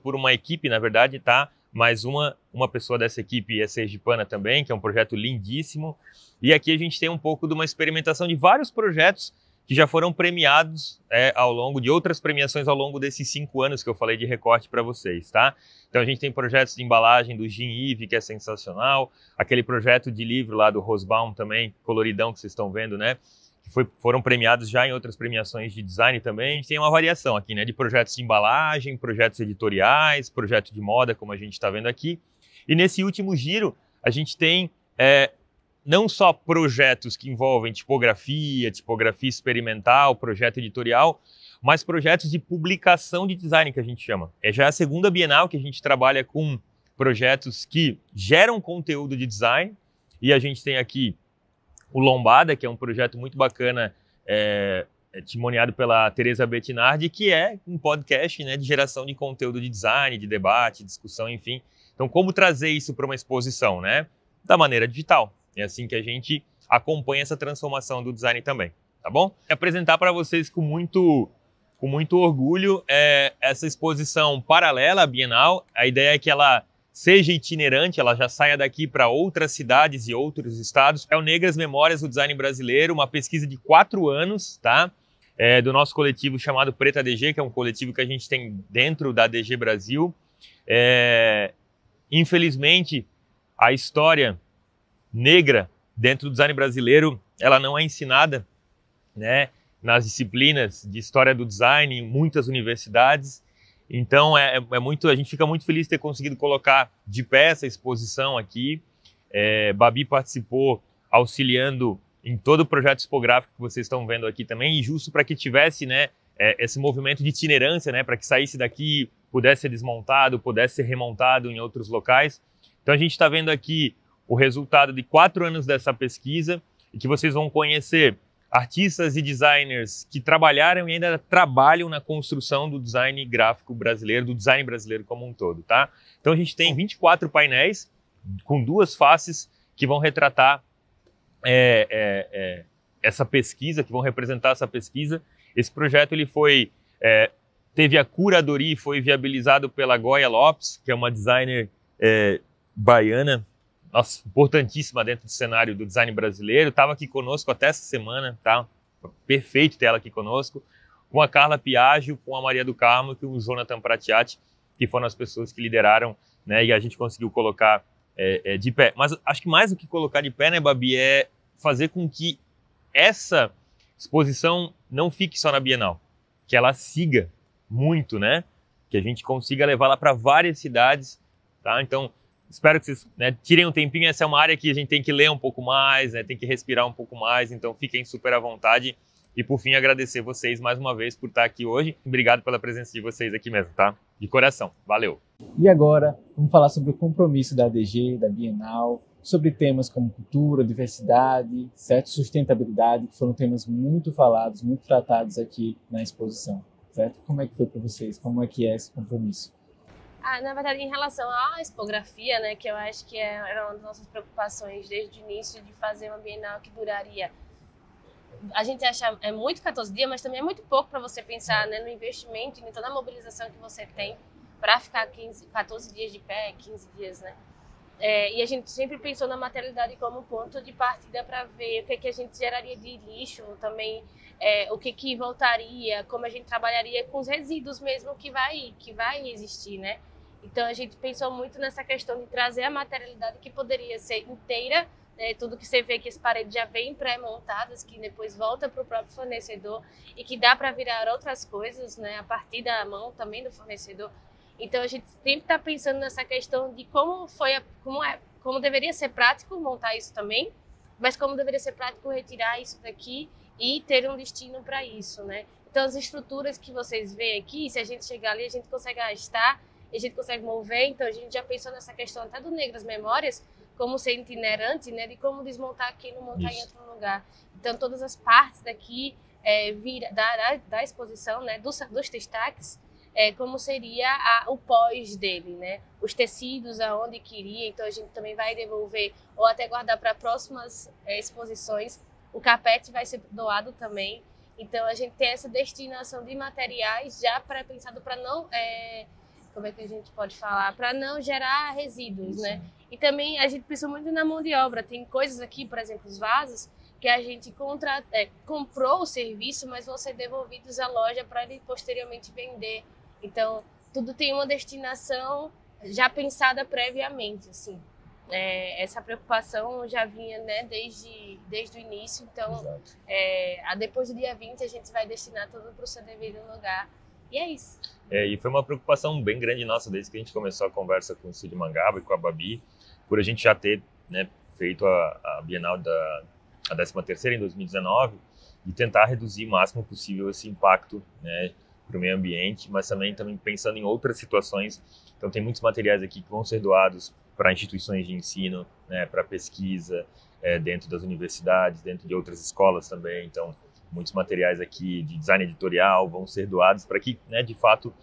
por uma equipe, na verdade, tá? Mas uma pessoa dessa equipe é sergipana também, que é um projeto lindíssimo. E aqui a gente tem um pouco de uma experimentação de vários projetos que já foram premiados ao longo de outras premiações ao longo desses 5 anos que eu falei de recorte para vocês, tá? Então a gente tem projetos de embalagem do Jean Yves, que é sensacional, aquele projeto de livro lá do Rosbaum também, coloridão que vocês estão vendo, né? Que foram premiados já em outras premiações de design também. A gente tem uma variação aqui, né? De projetos de embalagem, projetos editoriais, projetos de moda, como a gente está vendo aqui. E nesse último giro, a gente tem não só projetos que envolvem tipografia experimental, projeto editorial, mas projetos de publicação de design, que a gente chama. Já é a segunda Bienal que a gente trabalha com projetos que geram conteúdo de design, e a gente tem aqui o Lombada, que é um projeto muito bacana, testimoniado pela Teresa Bettinardi, que é um podcast, né, de geração de conteúdo de design, de debate, discussão, enfim. Então, como trazer isso para uma exposição, né? Da maneira digital. É assim que a gente acompanha essa transformação do design também, tá bom? Apresentar para vocês com muito orgulho essa exposição paralela à Bienal. A ideia é que ela seja itinerante, ela já saia daqui para outras cidades e outros estados. É o Negras Memórias do Design Brasileiro, uma pesquisa de 4 anos, tá? Do nosso coletivo chamado Preta DG, que é um coletivo que a gente tem dentro da DG Brasil. Infelizmente, a história negra dentro do design brasileiro, ela não é ensinada, né, nas disciplinas de história do design em muitas universidades. Então a gente fica muito feliz de ter conseguido colocar de pé essa exposição aqui. Babi participou auxiliando em todo o projeto tipográfico que vocês estão vendo aqui também, e justo para que tivesse, né, esse movimento de itinerância, né, para que saísse daqui, pudesse ser desmontado, pudesse ser remontado em outros locais. Então a gente está vendo aqui o resultado de 4 anos dessa pesquisa, e que vocês vão conhecer artistas e designers que trabalharam e ainda trabalham na construção do design gráfico brasileiro, do design brasileiro como um todo, tá? Então a gente tem 24 painéis com 2 faces que vão retratar essa pesquisa, que vão representar essa pesquisa. Esse projeto ele teve a curadoria e foi viabilizado pela Goya Lopes, que é uma designer baiana, nossa, importantíssima dentro do cenário do design brasileiro. Estava aqui conosco até essa semana, tá? Perfeito ter ela aqui conosco, com a Carla Piaggio, com a Maria do Carmo e com o Jonathan Pratiati, que foram as pessoas que lideraram, né? E a gente conseguiu colocar de pé. Mas acho que mais do que colocar de pé, né, Babi, é fazer com que essa exposição não fique só na Bienal, que ela siga muito, né? Que a gente consiga levá-la para várias cidades, tá? Então, espero que vocês, né, tirem um tempinho. Essa é uma área que a gente tem que ler um pouco mais, né, tem que respirar um pouco mais, então fiquem super à vontade. E por fim, agradecer vocês mais uma vez por estar aqui hoje. Obrigado pela presença de vocês aqui mesmo, tá? De coração. Valeu! E agora, vamos falar sobre o compromisso da ADG, da Bienal, sobre temas como cultura, diversidade, certo? Sustentabilidade, que foram temas muito falados, muito tratados aqui na exposição, certo? Como é que foi para vocês? Como é que é esse compromisso? Na verdade, em relação à expografia, né, que eu acho que era uma das nossas preocupações desde o início, de fazer uma Bienal que duraria, a gente acha muito 14 dias, mas também é muito pouco para você pensar, né, no investimento e em toda a mobilização que você tem para ficar 14 dias de pé, 15 dias, né? E a gente sempre pensou na materialidade como ponto de partida para ver o que a gente geraria de lixo, também o que voltaria, como a gente trabalharia com os resíduos mesmo que vai existir, né? Então a gente pensou muito nessa questão de trazer a materialidade que poderia ser inteira, né? Tudo que você vê que as paredes já vêm pré-montadas, que depois volta para o próprio fornecedor e que dá para virar outras coisas, né? A partir da mão também do fornecedor. Então a gente sempre está pensando nessa questão de como deveria ser prático montar isso também, mas como deveria ser prático retirar isso daqui e ter um destino para isso, né? Então as estruturas que vocês veem aqui, se a gente chegar ali, a gente consegue arrastar, a gente consegue mover. Então a gente já pensou nessa questão até do Negras Memórias, como ser itinerante, né? De como desmontar aqui e não montar em outro lugar. Então todas as partes daqui da exposição, né? Dos destaques, como seria o pós dele, né? Os tecidos, aonde queria. Então a gente também vai devolver ou até guardar para próximas exposições. O carpete vai ser doado também. Então a gente tem essa destinação de materiais já pré-pensado para não, como é que a gente pode falar, para não gerar resíduos, né? E também a gente pensou muito na mão de obra. Tem coisas aqui, por exemplo, os vasos, que a gente comprou o serviço, mas vão ser devolvidos à loja para ele posteriormente vender. Então, tudo tem uma destinação já pensada previamente, assim. Essa preocupação já vinha, né, desde o início. Então, depois do dia 20, a gente vai destinar tudo para o seu devido lugar. E é isso. E foi uma preocupação bem grande nossa desde que a gente começou a conversa com o Estúdio Mangaba e com a Babi, por a gente já ter, né, feito a Bienal a 13ª em 2019 e tentar reduzir o máximo possível esse impacto, né, para o meio ambiente, mas também pensando em outras situações. Então tem muitos materiais aqui que vão ser doados para instituições de ensino, né, para pesquisa, dentro das universidades, dentro de outras escolas também. Então muitos materiais aqui de design editorial vão ser doados para que, né, de fato,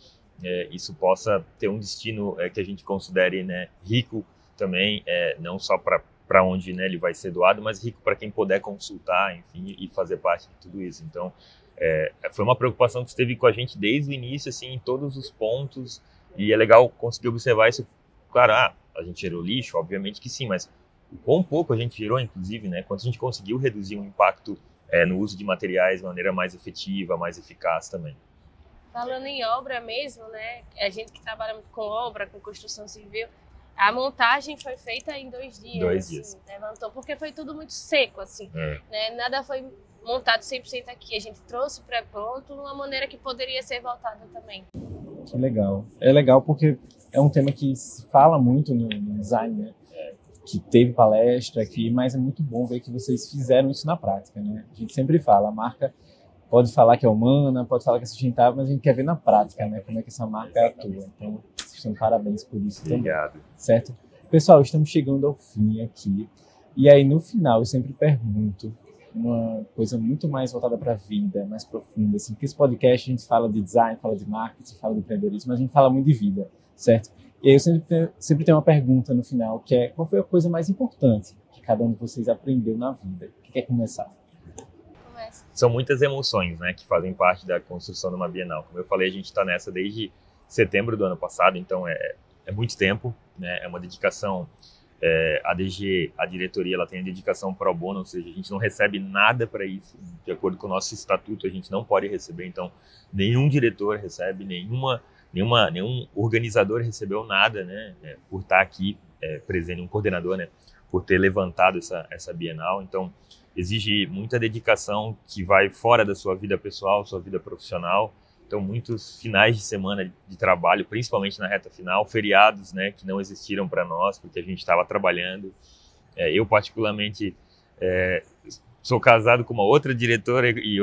isso possa ter um destino que a gente considere, né, rico também, não só para onde, né, ele vai ser doado, mas rico para quem puder consultar, enfim, e fazer parte de tudo isso. Então foi uma preocupação que esteve com a gente desde o início, assim, em todos os pontos, e é legal conseguir observar isso. Claro, a gente gerou lixo, obviamente que sim, mas o quão pouco a gente gerou, inclusive, né, quanto a gente conseguiu reduzir o impacto no uso de materiais de maneira mais efetiva, mais eficaz também. Falando em obra mesmo, né, a gente que trabalha com obra, com construção civil, a montagem foi feita em 2 dias. 2 dias. Assim, levantou, porque foi tudo muito seco, assim, né, nada foi montado 100% aqui. A gente trouxe pré-pronto de uma maneira que poderia ser voltada também. Que legal. É legal porque é um tema que se fala muito no design, né? Que teve palestra aqui, mas é muito bom ver que vocês fizeram isso na prática, né? A gente sempre fala, a marca pode falar que é humana, pode falar que é sustentável, mas a gente quer ver na prática, né? Como é que essa marca atua. Então, vocês têm parabéns por isso também. Obrigado. Certo? Pessoal, estamos chegando ao fim aqui. E aí, no final, eu sempre pergunto uma coisa muito mais voltada para a vida, mais profunda, assim, porque esse podcast a gente fala de design, fala de marketing, fala de empreendedorismo, mas a gente fala muito de vida, certo? E aí eu sempre tenho uma pergunta no final, que é: qual foi a coisa mais importante que cada um de vocês aprendeu na vida. Quem quer começar? São muitas emoções, né, que fazem parte da construção de uma Bienal. Como eu falei, a gente está nessa desde setembro do ano passado, então é muito tempo, né, é uma dedicação. A DG, a diretoria, ela tem a dedicação pro bono, ou seja, a gente não recebe nada para isso. De acordo com o nosso estatuto, a gente não pode receber, então nenhum diretor recebe, nenhum organizador recebeu nada, né, por estar aqui presente, um coordenador, né, por ter levantado essa Bienal. Então exige muita dedicação que vai fora da sua vida pessoal, sua vida profissional. Então, muitos finais de semana de trabalho, principalmente na reta final, feriados, né, que não existiram para nós, porque a gente estava trabalhando. Eu, particularmente, sou casado com uma outra diretora e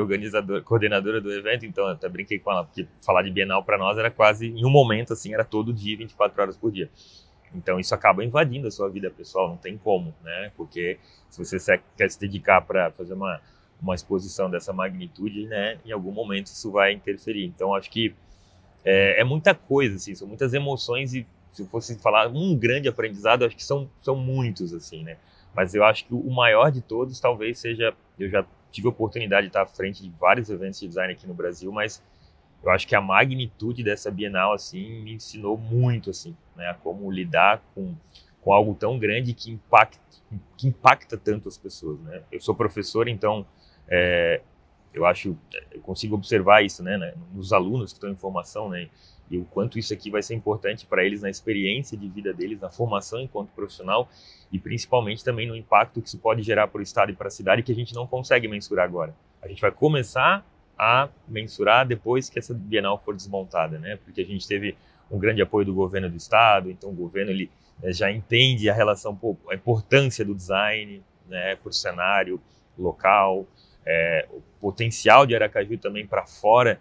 coordenadora do evento, então eu até brinquei com ela, porque falar de Bienal para nós era quase, em um momento, assim, era todo dia, 24 horas por dia. Então, isso acaba invadindo a sua vida pessoal, não tem como, né, porque se você quer se dedicar para fazer uma exposição dessa magnitude, né, em algum momento isso vai interferir. Então, acho que é muita coisa, assim, são muitas emoções e se eu fosse falar um grande aprendizado, acho que são muitos, assim, né. Mas eu acho que o maior de todos talvez seja, eu já tive a oportunidade de estar à frente de vários eventos de design aqui no Brasil, mas eu acho que a magnitude dessa Bienal, assim, me ensinou muito, assim, né, a como lidar com algo tão grande que impacta tanto as pessoas, né. Eu sou professor, então eu consigo observar isso, né, nos alunos que estão em formação, né, e o quanto isso aqui vai ser importante para eles na experiência de vida deles, na formação enquanto profissional e principalmente também no impacto que isso pode gerar para o estado e para a cidade que a gente não consegue mensurar agora. A gente vai começar a mensurar depois que essa Bienal for desmontada, né, porque a gente teve um grande apoio do governo do estado, então o governo ele já entende a relação, a importância do design, né, para o cenário local, o potencial de Aracaju também para fora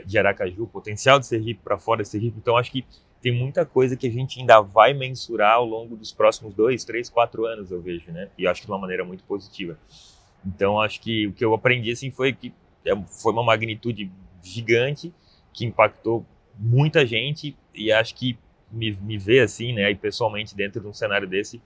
de Aracaju, o potencial de Sergipe para fora de Sergipe. Então, acho que tem muita coisa que a gente ainda vai mensurar ao longo dos próximos 2, 3, 4 anos, eu vejo, né? E acho que de uma maneira muito positiva. Então, acho que o que eu aprendi assim, foi que foi uma magnitude gigante que impactou muita gente e acho que me ver assim, né, e pessoalmente dentro de um cenário desse,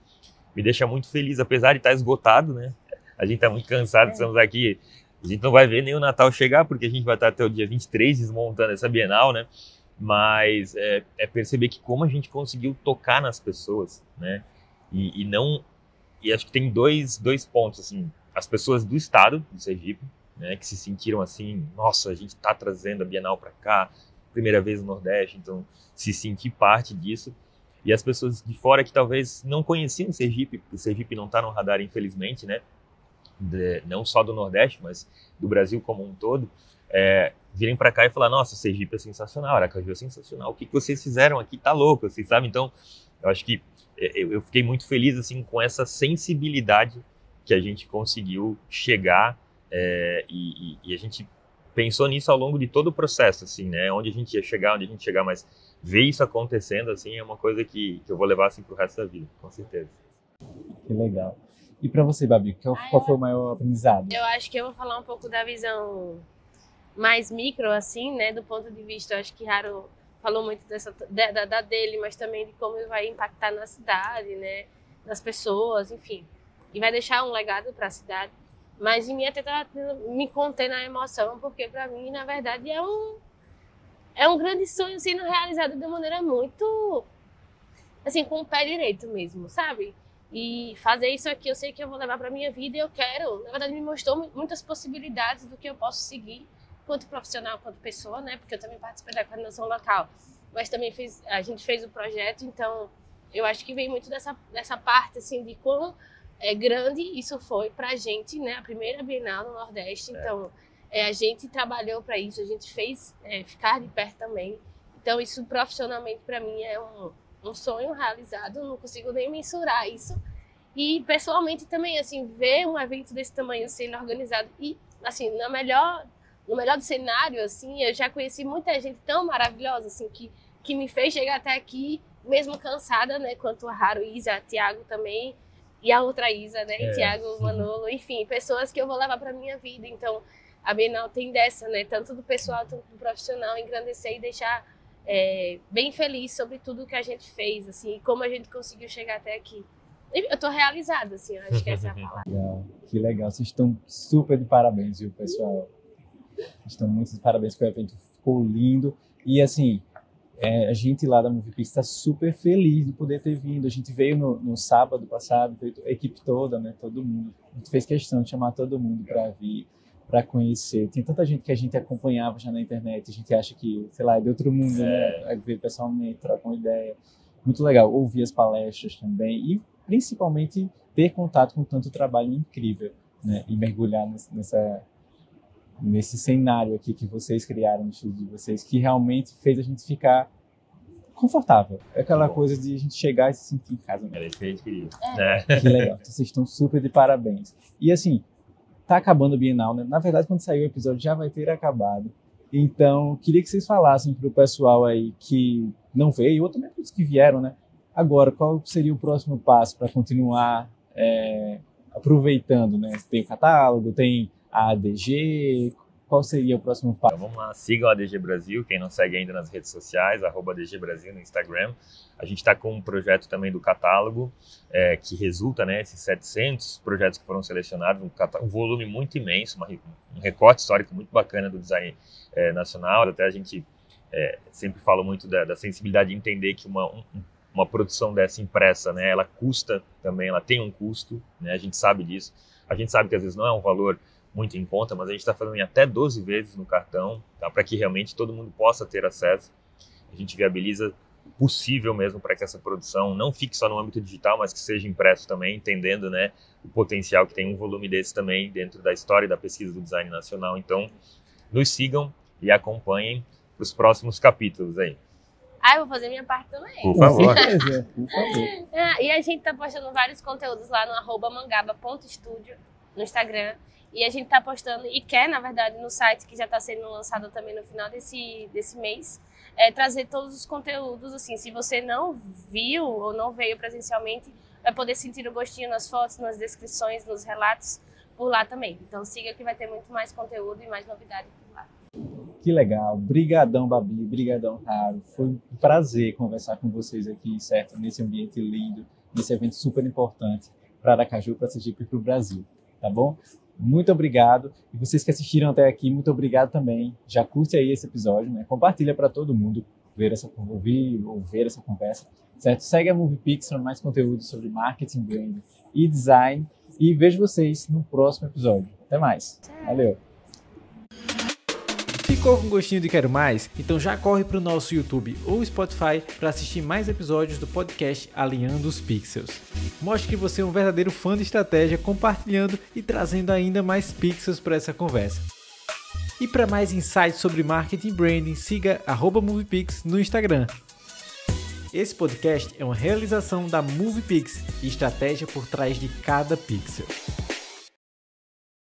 me deixa muito feliz, apesar de estar esgotado, né? A gente está muito cansado, estamos aqui, a gente não vai ver nem o Natal chegar, porque a gente vai estar até o dia 23 desmontando essa Bienal, né? Mas é perceber que como a gente conseguiu tocar nas pessoas, né? E acho que tem dois pontos, assim, as pessoas do estado de Sergipe, né, que se sentiram assim, nossa, a gente está trazendo a Bienal para cá, primeira vez no Nordeste, então se sentir parte disso. E as pessoas de fora que talvez não conheciam Sergipe, porque o Sergipe não está no radar, infelizmente, né? Não só do Nordeste, mas do Brasil como um todo, virem para cá e falar, nossa, Sergipe é sensacional, Aracaju é sensacional, o que vocês fizeram aqui tá louco, assim, sabe? Então, eu acho que eu fiquei muito feliz assim com essa sensibilidade que a gente conseguiu chegar e a gente pensou nisso ao longo de todo o processo, assim, né? Onde a gente ia chegar, mas ver isso acontecendo, assim, é uma coisa que eu vou levar assim pro resto da vida, com certeza. Que legal. E para você, Babi, qual foi o maior aprendizado? Eu acho que eu vou falar um pouco da visão mais micro, assim, né, do ponto de vista, eu acho que Haru falou muito da dele, mas também de como vai impactar na cidade, né, nas pessoas, enfim, e vai deixar um legado para a cidade. Mas em mim até me conter na emoção, porque para mim, na verdade, é um grande sonho sendo realizado de maneira muito, assim, com o pé direito mesmo, sabe? E fazer isso aqui, eu sei que eu vou levar para minha vida e eu quero. Na verdade, me mostrou muitas possibilidades do que eu posso seguir, quanto profissional, quanto pessoa, né? Porque eu também participei da coordenação local, mas também a gente fez o projeto, então eu acho que vem muito dessa parte, assim, de quão grande isso foi pra gente, né? A primeira Bienal no Nordeste, então a gente trabalhou para isso, a gente fez ficar de perto também. Então isso profissionalmente para mim é um sonho realizado, não consigo nem mensurar isso. E pessoalmente também, assim, ver um evento desse tamanho sendo organizado e, assim, no melhor do cenário, assim, eu já conheci muita gente tão maravilhosa, assim, que me fez chegar até aqui, mesmo cansada, né, quanto a Haru, Isa, Thiago também, e a outra Isa, né, Thiago, Manolo, enfim, pessoas que eu vou levar para minha vida. Então, a Bienal tem dessa, né, tanto do pessoal, tanto do profissional, engrandecer e deixar bem feliz sobre tudo que a gente fez, assim, e como a gente conseguiu chegar até aqui. Eu tô realizada, assim, eu acho que essa é a palavra. Legal, que legal. Vocês estão super de parabéns, viu, pessoal? Estão muito de parabéns, que o evento ficou lindo. E, assim, a gente lá da MoviePix está super feliz de poder ter vindo. A gente veio no sábado passado, veio a equipe toda, né? Todo mundo. A gente fez questão de chamar todo mundo para vir, para conhecer. Tem tanta gente que a gente acompanhava já na internet, a gente acha que, sei lá, é de outro mundo, né? Aí ver pessoalmente, trocar uma ideia. Muito legal. Ouvir as palestras também e, principalmente, ter contato com tanto trabalho incrível, né? E mergulhar nesse cenário aqui que vocês criaram no estúdio de vocês, que realmente fez a gente ficar confortável. É aquela coisa de a gente chegar e se sentir em casa. Era isso que a gente queria. Que legal. Então, vocês estão super de parabéns. E assim, tá acabando o Bienal, né? Na verdade, quando sair o episódio já vai ter acabado. Então, queria que vocês falassem pro pessoal aí que não veio, ou também para os que vieram, né? Agora, qual seria o próximo passo para continuar aproveitando, né? Tem o catálogo, tem a ADG, qual seria o próximo passo? Então, vamos lá, sigam a ADG Brasil, quem não segue ainda nas redes sociais, @ADG Brasil no Instagram. A gente está com um projeto também do catálogo, que resulta, né, esses 700 projetos que foram selecionados, um volume muito imenso, um recorte histórico muito bacana do design nacional. Até a gente sempre fala muito da sensibilidade de entender que uma produção dessa impressa, né, ela custa também, ela tem um custo, né, a gente sabe disso. A gente sabe que às vezes não é um valor muito em conta, mas a gente está fazendo em até 12 vezes no cartão, tá? Para que realmente todo mundo possa ter acesso. A gente viabiliza o possível mesmo para que essa produção não fique só no âmbito digital, mas que seja impresso também, entendendo, né, o potencial que tem um volume desse também dentro da história e da pesquisa do design nacional. Então, nos sigam e acompanhem os próximos capítulos aí. Eu vou fazer minha parte também. Por favor. Por favor. E a gente tá postando vários conteúdos lá no @mangaba.studio no Instagram. E a gente tá postando, e quer, na verdade, no site que já está sendo lançado também no final desse mês, trazer todos os conteúdos, assim, se você não viu ou não veio presencialmente, vai poder sentir o gostinho nas fotos, nas descrições, nos relatos, por lá também. Então siga que vai ter muito mais conteúdo e mais novidade por lá. Que legal. Brigadão, Babi. Brigadão, Raro. Foi um prazer conversar com vocês aqui, certo? Nesse ambiente lindo, nesse evento super importante para Aracaju, para Sergipe e para o Brasil, tá bom? Muito obrigado. E vocês que assistiram até aqui, muito obrigado também. Já curte aí esse episódio, né? Compartilha para todo mundo ver essa conversa, certo? Segue a MoviePix para mais conteúdo sobre marketing, branding e design. E vejo vocês no próximo episódio. Até mais. Valeu. Ficou com gostinho de quero mais? Então já corre para o nosso YouTube ou Spotify para assistir mais episódios do podcast Alinhando os Pixels. Mostre que você é um verdadeiro fã de estratégia, compartilhando e trazendo ainda mais pixels para essa conversa. E para mais insights sobre marketing e branding, siga @MoviePix no Instagram. Esse podcast é uma realização da MoviePix e estratégia por trás de cada pixel.